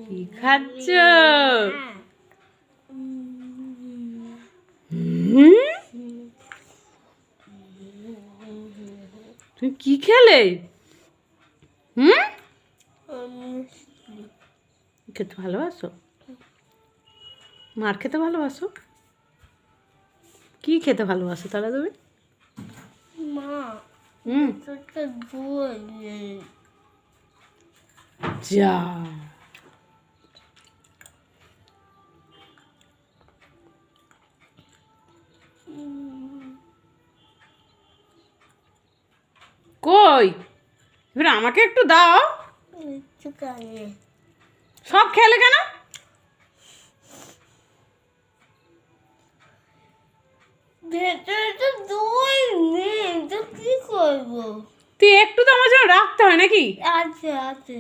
কি খাচ্ছ? তুমি কি খেলে? খেতে ভালোবাসো? মার খেতে ভালোবাসো? কি খেতে ভালোবাসো তাহলে তুমি? যা কই এবার আমাকে একটু দাও। সব খেলে কেন? তুই একটু তো আমার জন্য রাখতে হয় নাকি? আছে আছে